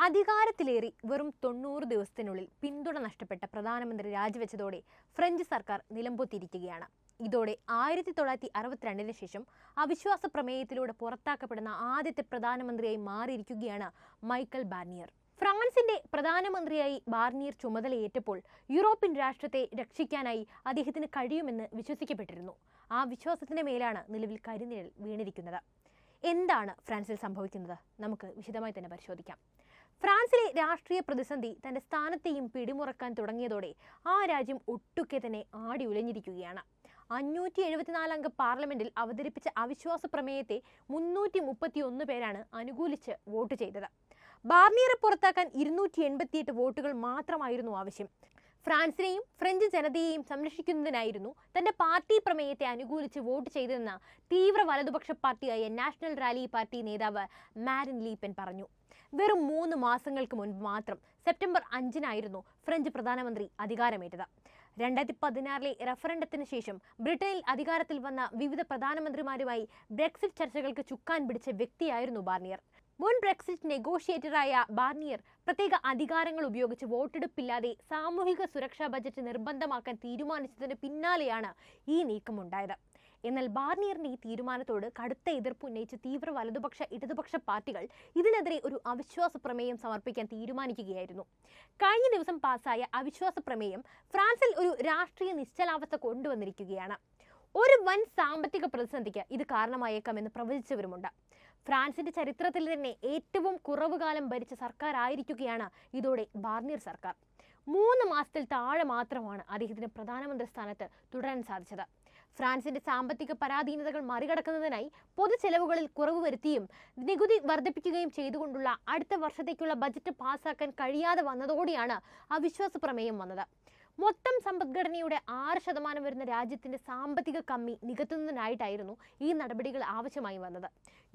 അധികാരത്തിലേറി വെറും 90 ദിവസത്തിനുള്ളിൽ പിന്തുണ നഷ്ടപ്പെട്ട പ്രധാനമന്ത്രി രാജിവെച്ചതോടെ ഫ്രഞ്ച് സർക്കാർ നിലംപൊത്തിയിരിക്കുകയാണ്. ഇതോടെ 1962 ശേഷം അവിശ്വാസ പ്രമേയത്തിലൂടെ പുറത്താക്കപ്പെടുന്ന ആദ്യത്തെ പ്രധാനമന്ത്രിയായി മാറിയിരിക്കുകയാണ് മൈക്കൽ ബാർനിയർ. ഫ്രാൻസിന്റെ പ്രധാനമന്ത്രിയായി ബാർനിയർ ചുമതലയേറ്റപ്പോൾ യൂറോപ്യൻ രാഷ്ട്രത്തെ രക്ഷിക്കാനായി അദ്ദേഹത്തിന് കഴിയുമെന്ന് വിശ്വസിക്കപ്പെട്ടിരുന്നു. ആ വിശ്വാസത്തിന്റെ മേലാണ് നിലവിൽ കരിനിഴൽ വീണിരിക്കുന്നത്. എന്താണ് ഫ്രാൻസിൽ സംഭവിക്കുന്നത്? നമുക്ക് വിശദമായി തന്നെ പരിശോധിക്കാം. ഫ്രാൻസിലെ രാഷ്ട്രീയ പ്രതിസന്ധി തന്റെ സ്ഥാനത്തെയും പിടിമുറക്കാൻ തുടങ്ങിയതോടെ ആ രാജ്യം ഒട്ടുക്കെ തന്നെ ആടി ഉലഞ്ഞിരിക്കുകയാണ്. 574 അംഗ പാർലമെന്റിൽ അവതരിപ്പിച്ച അവിശ്വാസ പ്രമേയത്തെ 331 പേരാണ് അനുകൂലിച്ച് വോട്ട് ചെയ്തത്. ബാർനിയറെ പുറത്താക്കാൻ 288 വോട്ടുകൾ മാത്രമായിരുന്നു ആവശ്യം. ഫ്രാൻസിനെയും ഫ്രഞ്ച് ജനതയെയും സംരക്ഷിക്കുന്നതിനായിരുന്നു തന്റെ പാർട്ടി പ്രമേയത്തെ അനുകൂലിച്ച് വോട്ട് ചെയ്തതെന്ന് തീവ്ര വലതുപക്ഷ പാർട്ടിയായ നാഷണൽ റാലി പാർട്ടി നേതാവ് മാരിൻ ലീ പെൻ പറഞ്ഞു. വെറും 3 മാസങ്ങൾക്ക് മുൻപ് മാത്രം സെപ്റ്റംബർ 5-നായിരുന്നു ഫ്രഞ്ച് പ്രധാനമന്ത്രി അധികാരമേറ്റത്. 2016 റഫറൻഡത്തിന് ശേഷം ബ്രിട്ടനിൽ അധികാരത്തിൽ വന്ന വിവിധ പ്രധാനമന്ത്രിമാരുമായി ബ്രെക്സിറ്റ് ചർച്ചകൾക്ക് ചുക്കാൻ പിടിച്ച വ്യക്തിയായിരുന്നു ബാർനിയർ. മുൻ ബ്രെക്സിറ്റ് നെഗോഷിയേറ്ററായ ബാർനിയർ പ്രത്യേക അധികാരങ്ങൾ ഉപയോഗിച്ച് വോട്ടെടുപ്പില്ലാതെ സാമൂഹിക സുരക്ഷാ ബജറ്റ് നിർബന്ധമാക്കാൻ തീരുമാനിച്ചതിന് പിന്നാലെയാണ് ഈ നീക്കമുണ്ടായത്. എന്നാൽ ബാർനിയറിന്റെ ഈ തീരുമാനത്തോട് കടുത്ത എതിർപ്പ് ഉന്നയിച്ച് തീവ്ര വലതുപക്ഷ ഇടതുപക്ഷ പാർട്ടികൾ ഇതിനെതിരെ ഒരു അവിശ്വാസ പ്രമേയം സമർപ്പിക്കാൻ തീരുമാനിക്കുകയായിരുന്നു. കഴിഞ്ഞ ദിവസം പാസായ അവിശ്വാസ പ്രമേയം ഫ്രാൻസിൽ ഒരു രാഷ്ട്രീയ നിശ്ചലാവസ്ഥ കൊണ്ടുവന്നിരിക്കുകയാണ്. ഒരു വൻ സാമ്പത്തിക പ്രതിസന്ധിക്ക് ഇത് കാരണമായേക്കാമെന്ന് പ്രവചിച്ചവരുമുണ്ട്. ഫ്രാൻസിന്റെ ചരിത്രത്തിൽ തന്നെ ഏറ്റവും കുറവ് കാലം ഭരിച്ച സർക്കാർ ആയിരിക്കുകയാണ് ഇതോടെ ബാർനിയർ സർക്കാർ. 3 മാസത്തിൽ താഴെ മാത്രമാണ് അദ്ദേഹത്തിന് പ്രധാനമന്ത്രി സ്ഥാനത്ത് തുടരാൻ സാധിച്ചത്. ഫ്രാൻസിന്റെ സാമ്പത്തിക പരാധീനതകൾ മറികടക്കുന്നതിനായി പൊതു ചെലവുകളിൽ കുറവ് വരുത്തിയും നികുതി വർദ്ധിപ്പിക്കുകയും ചെയ്തുകൊണ്ടുള്ള അടുത്ത വർഷത്തേക്കുള്ള ബജറ്റ് പാസ്സാക്കാൻ കഴിയാതെ വന്നതോടെയാണ് അവിശ്വാസ പ്രമേയം വന്നത്. മൊത്തം സമ്പദ്ഘടനയുടെ 6% വരുന്ന രാജ്യത്തിന്റെ സാമ്പത്തിക കമ്മി നികത്തുന്നതിനായിട്ടായിരുന്നു ഈ നടപടികൾ ആവശ്യമായി വന്നത്.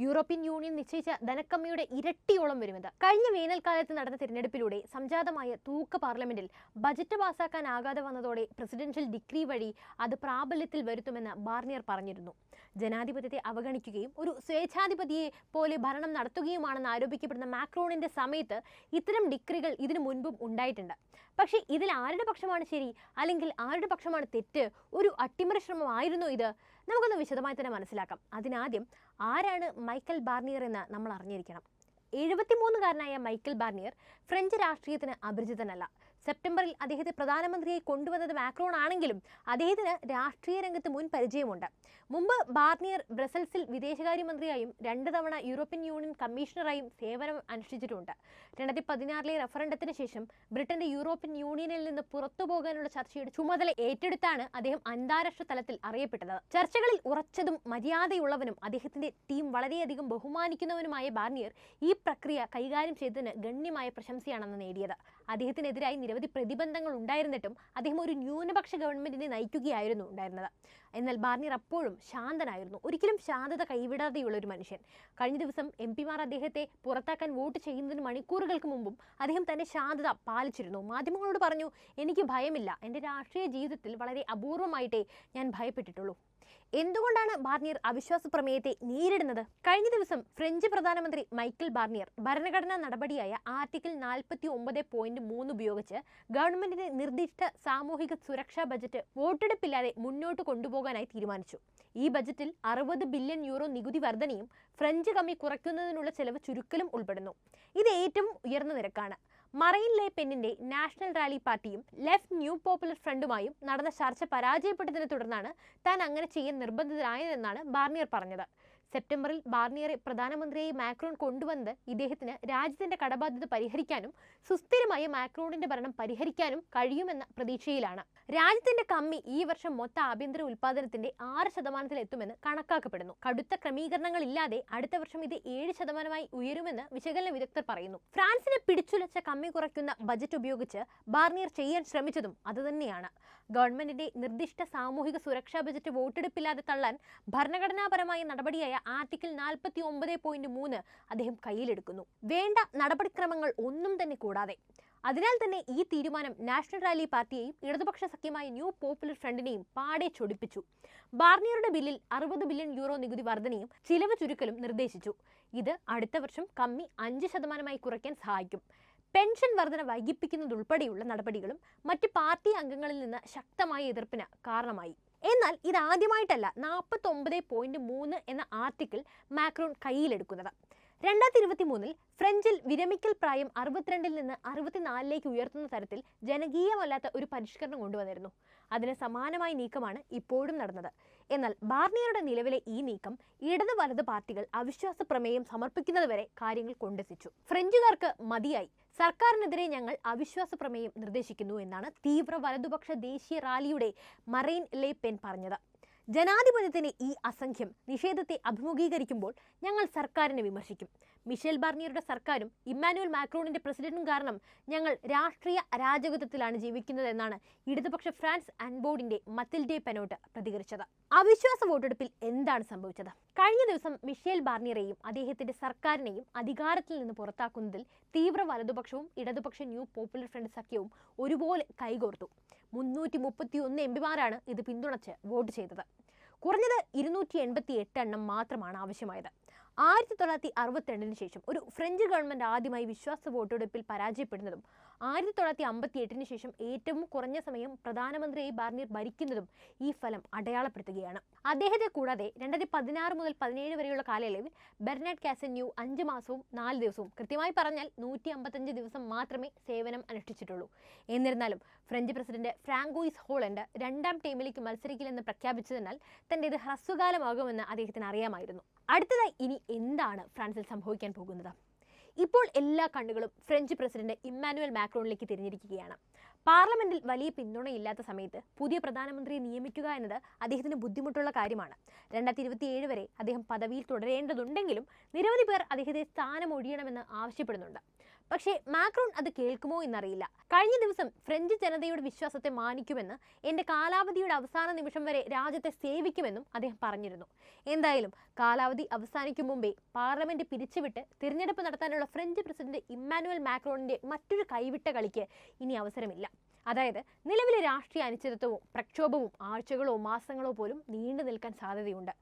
യൂറോപ്യൻ യൂണിയൻ നിശ്ചയിച്ച ധനക്കമ്മിയുടെ ഇരട്ടിയോളം വരുന്നത്. കഴിഞ്ഞ വേനൽക്കാലത്ത് നടന്ന തിരഞ്ഞെടുപ്പിലൂടെ സംജാതമായ തൂക്ക പാർലമെന്റിൽ ബജറ്റ് പാസ്സാക്കാനാകാതെ വന്നതോടെ പ്രസിഡൻഷ്യൽ ഡിക്രി വഴി അത് പ്രാബല്യത്തിൽ വരുത്തുമെന്ന് ബാർനിയർ പറഞ്ഞിരുന്നു. ജനാധിപത്യത്തെ അവഗണിക്കുകയും ഒരു സ്വേച്ഛാധിപതിയെ പോലെ ഭരണം നടത്തുകയുമാണെന്ന് ആരോപിക്കപ്പെടുന്ന മാക്രോണിന്റെ സമയത്ത് ഇത്തരം ഡിക്രികൾ ഇതിനു മുൻപും ഉണ്ടായിട്ടുണ്ട്. പക്ഷേ ഇതിൽ ആരുടെ പക്ഷമാണ് ശരി, അല്ലെങ്കിൽ ആരുടെ പക്ഷമാണ് തെറ്റ്? ഒരു അട്ടിമറി ശ്രമമായിരുന്നോ ഇത്? നമുക്കൊന്ന് വിശദമായി തന്നെ മനസ്സിലാക്കാം. അതിനാദ്യം ആരാണ് മൈക്കൽ ബാർനിയർ എന്ന് നമ്മൾ അറിഞ്ഞിരിക്കണം. 73-കാരനായ മൈക്കൽ ബാർനിയർ ഫ്രഞ്ച് രാഷ്ട്രീയത്തിന് അപരിചിതനല്ല. സെപ്റ്റംബറിൽ അദ്ദേഹത്തെ പ്രധാനമന്ത്രിയായി കൊണ്ടുവന്നത് മാക്രോൺ ആണെങ്കിലും അദ്ദേഹത്തിന് രാഷ്ട്രീയ രംഗത്ത് മുൻ പരിചയമുണ്ട്. മുമ്പ് ബാർനിയർ ബ്രസൽസിൽ വിദേശകാര്യമന്ത്രിയായും 2 തവണ യൂറോപ്യൻ യൂണിയൻ കമ്മീഷണറായും സേവനം അനുഷ്ഠിച്ചിട്ടുണ്ട്. 2016 റഫറൻഡത്തിന് ശേഷം ബ്രിട്ടന്റെ യൂറോപ്യൻ യൂണിയനിൽ നിന്ന് പുറത്തു പോകാനുള്ള ചർച്ചയുടെ ചുമതല ഏറ്റെടുത്താണ് അദ്ദേഹം അന്താരാഷ്ട്ര തലത്തിൽ അറിയപ്പെട്ടത്. ചർച്ചകളിൽ ഉറച്ചതും മര്യാദയുള്ളവനും അദ്ദേഹത്തിന്റെ ടീം വളരെയധികം ബഹുമാനിക്കുന്നവനുമായ ബാർനിയർ ഈ പ്രക്രിയ കൈകാര്യം ചെയ്തതിന് ഗണ്യമായ പ്രശംസയാണെന്ന് നേടിയത്. അദ്ദേഹത്തിനെതിരായി നിരവധി പ്രതിബന്ധങ്ങൾ ഉണ്ടായിരുന്നിട്ടും അദ്ദേഹം ഒരു ന്യൂനപക്ഷ ഗവൺമെന്റിനെ നയിക്കുകയായിരുന്നു ഉണ്ടായിരുന്നത്. എന്നാൽ ബാർനിയർ അപ്പോഴും ശാന്തനായിരുന്നു. ഒരിക്കലും ശാന്തത കൈവിടാതെയുള്ള ഒരു മനുഷ്യൻ. കഴിഞ്ഞ ദിവസം MP-മാർ അദ്ദേഹത്തെ പുറത്താക്കാൻ വോട്ട് ചെയ്യുന്നതിന് മണിക്കൂറുകൾക്ക് മുമ്പും അദ്ദേഹം തന്റെ ശാന്തത പാലിച്ചിരുന്നു. മാധ്യമങ്ങളോട് പറഞ്ഞു, എനിക്ക് ഭയമില്ല, എൻ്റെ രാഷ്ട്രീയ ജീവിതത്തിൽ വളരെ അപൂർവമായിട്ടേ ഞാൻ ഭയപ്പെട്ടിട്ടുള്ളൂ. എന്തുകൊണ്ടാണ് ബാർനിയർ അവിശ്വാസ പ്രമേയത്തെ നേരിടുന്നത്? കഴിഞ്ഞ ദിവസം ഫ്രഞ്ച് പ്രധാനമന്ത്രി മൈക്കൽ ബാർനിയർ ഭരണഘടനാ നടപടിയായ ആർട്ടിക്കിൾ 49.3 ഉപയോഗിച്ച് ഗവൺമെന്റിന്റെ നിർദ്ദിഷ്ട സാമൂഹിക സുരക്ഷാ ബജറ്റ് വോട്ടെടുപ്പില്ലാതെ മുന്നോട്ട് കൊണ്ടുപോകാനായി തീരുമാനിച്ചു. ഈ ബജറ്റിൽ 60 ബില്യൺ യൂറോ നികുതി വർധനയും ഫ്രഞ്ച് കമ്മി കുറയ്ക്കുന്നതിനുള്ള ചെലവ് ചുരുക്കലും ഉൾപ്പെടുന്നു. ഇത് ഏറ്റവും ഉയർന്ന നിരക്കാണ്. മറൈൻ ലേ പെന്നിന്റെ നാഷണൽ റാലി പാർട്ടിയും ലെഫ്റ്റ് ന്യൂ പോപ്പുലർ ഫ്രണ്ടുമായും നടന്ന ചർച്ച പരാജയപ്പെട്ടതിനെ തുടർന്നാണ് താൻ അങ്ങനെ ചെയ്യാൻ നിർബന്ധിതനായതെന്നാണ് ബാർനിയർ പറഞ്ഞത്. സെപ്റ്റംബറിൽ ബാർനിയറെ പ്രധാനമന്ത്രിയായി മാക്രോൺ കൊണ്ടുവന്നത് ഇദ്ദേഹത്തിന് രാജ്യത്തിന്റെ കടബാധ്യത പരിഹരിക്കാനും സുസ്ഥിരമായ മാക്രോണിന്റെ ഭരണം പരിഹരിക്കാനും കഴിയുമെന്ന പ്രതീക്ഷയിലാണ്. രാജ്യത്തിന്റെ കമ്മി ഈ വർഷം മൊത്ത ആഭ്യന്തര ഉൽപാദനത്തിന്റെ 6% എത്തുമെന്ന് കണക്കാക്കപ്പെടുന്നു. കടുത്ത ക്രമീകരണങ്ങളില്ലാതെ അടുത്ത വർഷം ഇത് 7% ഉയരുമെന്ന് വിശകലന വിദഗ്ധർ പറയുന്നു. ഫ്രാൻസിനെ പിടിച്ചുലച്ച കമ്മി കുറയ്ക്കുന്ന ബജറ്റ് ഉപയോഗിച്ച് ബാർനിയർ ചെയ്യാൻ ശ്രമിച്ചതും അതുതന്നെയാണ്. ഗവൺമെന്റിന്റെ നിർദ്ദിഷ്ട സാമൂഹിക സുരക്ഷാ ബജറ്റ് വോട്ടെടുപ്പില്ലാതെ തള്ളാൻ ഭരണഘടനാപരമായ നടപടിയായ ആർട്ടിക്കിൾ 49.3 അദ്ദേഹം കയ്യിലെടുക്കുന്നു. വേണ്ട നടപടിക്രമങ്ങൾ ഒന്നും തന്നെ കൂടാതെ. അതിനാൽ തന്നെ ഈ തീരുമാനം നാഷണൽ റാലി പാർട്ടിയെയും ഇടതുപക്ഷ സഖ്യമായ ന്യൂ പോപ്പുലർ ഫ്രണ്ടിനെയും പാടെ ചൊടിപ്പിച്ചു. ബാർനിയറുടെ ബില്ലിൽ 60 ബില്യൺ യൂറോ നികുതി വർധനയും ചിലവ് ചുരുക്കലും നിർദ്ദേശിച്ചു. ഇത് അടുത്ത വർഷം കമ്മി 5% കുറയ്ക്കാൻ സഹായിക്കും. പെൻഷൻ വർധന വൈകിപ്പിക്കുന്നതുൾപ്പെടെയുള്ള നടപടികളും മറ്റ് പാർട്ടി അംഗങ്ങളിൽ നിന്ന് ശക്തമായ എതിർപ്പിന് കാരണമായി. എന്നാൽ ഇതാദ്യമായിട്ടല്ല 49.3 എന്ന ആർട്ടിക്കിൾ മാക്രോൺ കയ്യിലെടുക്കുന്നത്. 2023 ഫ്രഞ്ചിൽ വിരമിക്കൽ പ്രായം 62 നിന്ന് 64 ഉയർത്തുന്ന തരത്തിൽ ജനകീയമല്ലാത്ത ഒരു പരിഷ്കരണം കൊണ്ടുവന്നിരുന്നു. അതിന് സമാനമായ നീക്കമാണ് ഇപ്പോഴും നടന്നത്. എന്നാൽ ബാർണിയറുടെ നിലവിലെ ഈ നീക്കം ഇടത് വലത് പാർട്ടികൾ അവിശ്വാസ പ്രമേയം സമർപ്പിക്കുന്നതുവരെ കാര്യങ്ങൾ കൊണ്ടെത്തിച്ചു. ഫ്രഞ്ചുകാർക്ക് മതിയായി, സർക്കാരിനെതിരെ ഞങ്ങൾ അവിശ്വാസ പ്രമേയം നിർദ്ദേശിക്കുന്നു എന്നാണ് തീവ്ര വലതുപക്ഷ ദേശീയ റാലിയുടെ മറൈൻ ലെ പെൻ പറഞ്ഞത്. ജനാധിപത്യത്തിന്റെ ഈ അസംഖ്യം നിഷേധത്തെ അഭിമുഖീകരിക്കുമ്പോൾ ഞങ്ങൾ സർക്കാരിനെ വിമർശിക്കും. മിഷേൽ ബാർണിയറുടെ സർക്കാരും ഇമ്മാനുവൽ മാക്രോണിന്റെ പ്രസിഡന്റും കാരണം ഞങ്ങൾ രാഷ്ട്രീയ അരാജകത്വത്തിലാണ് ജീവിക്കുന്നതെന്നാണ് ഇടതുപക്ഷ ഫ്രാൻസ് അൻബോർഡിന്റെ മത്തിൽഡെ പെനോട്ട് പ്രതികരിച്ചത്. അവിശ്വാസ വോട്ടെടുപ്പിൽ എന്താണ് സംഭവിച്ചത്? കഴിഞ്ഞ ദിവസം മിഷേൽ ബാർണിയറെയും അദ്ദേഹത്തിന്റെ സർക്കാരിനെയും അധികാരത്തിൽ നിന്ന് പുറത്താക്കുന്നതിൽ തീവ്ര വലതുപക്ഷവും ഇടതുപക്ഷ ന്യൂ പോപ്പുലർ ഫ്രണ്ട് സഖ്യവും ഒരുപോലെ കൈകോർത്തു. 331 എംപിമാരാണ് ഇത് പിന്തുണച്ച് വോട്ട് ചെയ്തത്. കുറഞ്ഞത് 288 എണ്ണം മാത്രമാണ് ആവശ്യമായത്. 1962 ശേഷം ഒരു ഫ്രഞ്ച് ഗവൺമെന്റ് ആദ്യമായി വിശ്വാസ വോട്ടെടുപ്പിൽ പരാജയപ്പെടുന്നതും 1958 ശേഷം ഏറ്റവും കുറഞ്ഞ സമയം പ്രധാനമന്ത്രിയായി ബാർണിയർ ഭരിക്കുന്നതും ഈ ഫലം അടയാളപ്പെടുത്തുകയാണ്. അദ്ദേഹത്തെ കൂടാതെ 2016 മുതൽ 17 വരെയുള്ള കാലയളവിൽ ബെർനാഡ് കാസന്യൂ 5 മാസവും 4 ദിവസവും, കൃത്യമായി പറഞ്ഞാൽ 155 ദിവസം മാത്രമേ സേവനം അനുഷ്ഠിച്ചിട്ടുള്ളൂ. എന്നിരുന്നാലും ഫ്രഞ്ച് പ്രസിഡന്റ് ഫ്രാങ്കോയിസ് ഹോളണ്ട് 2ാം ടൈമിലേക്ക് മത്സരിക്കില്ലെന്ന് പ്രഖ്യാപിച്ചതിനാൽ തന്റേത് ഹ്രസ്വകാലമാകുമെന്ന് അദ്ദേഹത്തിന് അറിയാമായിരുന്നു. അടുത്തതായി ഇനി എന്താണ് ഫ്രാൻസിൽ സംഭവിക്കാൻ പോകുന്നത്? ഇപ്പോൾ എല്ലാ കണ്ണുകളും ഫ്രഞ്ച് പ്രസിഡന്റ് ഇമ്മാനുവൽ മാക്രോണിലേക്ക് തിരിഞ്ഞിരിക്കുകയാണ്. പാർലമെന്റിൽ വലിയ പിന്തുണയില്ലാത്ത സമയത്ത് പുതിയ പ്രധാനമന്ത്രിയെ നിയമിക്കുക എന്നത് അദ്ദേഹത്തിന് ബുദ്ധിമുട്ടുള്ള കാര്യമാണ്. 2027 വരെ അദ്ദേഹം പദവിയിൽ തുടരേണ്ടതുണ്ടെങ്കിലും നിരവധി പേർ അദ്ദേഹത്തെ സ്ഥാനമൊഴിയണമെന്ന് ആവശ്യപ്പെടുന്നുണ്ട്. പക്ഷേ മാക്രോൺ അത് കേൾക്കുമോ എന്നറിയില്ല. കഴിഞ്ഞ ദിവസം ഫ്രഞ്ച് ജനതയുടെ വിശ്വാസത്തെ മാനിക്കുമെന്ന്, എന്റെ കാലാവധിയുടെ അവസാന നിമിഷം വരെ രാജ്യത്തെ സേവിക്കുമെന്നും അദ്ദേഹം പറഞ്ഞിരുന്നു. എന്തായാലും കാലാവധി അവസാനിക്കും മുമ്പേ പാർലമെന്റ് പിരിച്ചുവിട്ട് തിരഞ്ഞെടുപ്പ് നടത്താനുള്ള ഫ്രഞ്ച് പ്രസിഡന്റ് ഇമ്മാനുവൽ മാക്രോണിന്റെ മറ്റൊരു കൈവിട്ട കളിക്ക് ഇനി അവസരമില്ല. അതായത് നിലവിലെ രാഷ്ട്രീയ അനിശ്ചിതത്വവും പ്രക്ഷോഭവും ആഴ്ചകളോ മാസങ്ങളോ പോലും നീണ്ടു നിൽക്കാൻ സാധ്യതയുണ്ട്.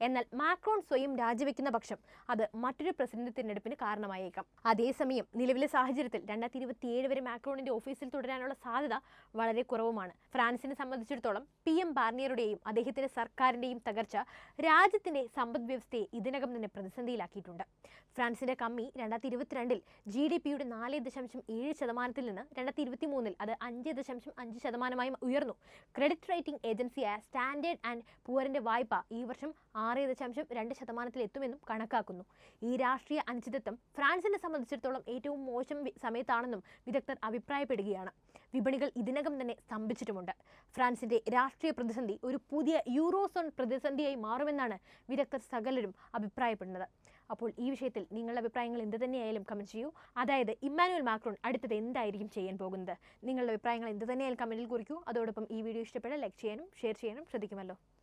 എന്നാൽ മാക്രോൺ സ്വയം രാജിവെക്കുന്ന പക്ഷം അത് മറ്റൊരു പ്രസിഡന്റ് തിരഞ്ഞെടുപ്പിന് കാരണമായേക്കാം. അതേസമയം നിലവിലെ സാഹചര്യത്തിൽ 2027 വരെ മാക്രോണിന്റെ ഓഫീസിൽ തുടരാനുള്ള സാധ്യത വളരെ കുറവുമാണ്. ഫ്രാൻസിനെ സംബന്ധിച്ചിടത്തോളം PM ബാർണിയറുടെയും അദ്ദേഹത്തിന്റെ സർക്കാരിന്റെയും തകർച്ച രാജ്യത്തിന്റെ സമ്പദ് വ്യവസ്ഥയെ ഇതിനകം തന്നെ പ്രതിസന്ധിയിലാക്കിയിട്ടുണ്ട്. ഫ്രാൻസിന്റെ കമ്മി 2022 GDPയുടെ 4.7% നിന്ന് 2023 അത് 5.5% ഉയർന്നു. ക്രെഡിറ്റ് റേറ്റിംഗ് ഏജൻസിയായ സ്റ്റാൻഡേർഡ് ആൻഡ് പുവറിന്റെ വായ്പ ഈ വർഷം 6.2% എത്തുമെന്നും കണക്കാക്കുന്നു. ഈ രാഷ്ട്രീയ അനിശ്ചിതത്വം ഫ്രാൻസിനെ സംബന്ധിച്ചിടത്തോളം ഏറ്റവും മോശം സമയത്താണെന്നും വിദഗ്ധർ അഭിപ്രായപ്പെടുകയാണ്. വിപണികൾ ഇതിനകം തന്നെ സ്തംഭിച്ചിട്ടുമുണ്ട്. ഫ്രാൻസിന്റെ രാഷ്ട്രീയ പ്രതിസന്ധി ഒരു പുതിയ യൂറോസോൺ പ്രതിസന്ധിയായി മാറുമെന്നാണ് വിദഗ്ധർ സകലരും അഭിപ്രായപ്പെടുന്നത്. അപ്പോൾ ഈ വിഷയത്തിൽ നിങ്ങളുടെ അഭിപ്രായങ്ങൾ എന്ത് തന്നെയായാലും കമൻറ്റ് ചെയ്യൂ. അതായത് ഇമ്മാനുവൽ മാക്രോൺ അടുത്തത് എന്തായിരിക്കും ചെയ്യാൻ പോകുന്നത്? നിങ്ങളുടെ അഭിപ്രായങ്ങൾ എന്ത് തന്നെയായാലും കമൻറ്റിൽ കുറിക്കൂ. അതോടൊപ്പം ഈ വീഡിയോ ഇഷ്ടപ്പെട്ടാൽ ലൈക്ക് ചെയ്യാനും ഷെയർ ചെയ്യാനും ശ്രദ്ധിക്കുമല്ലോ.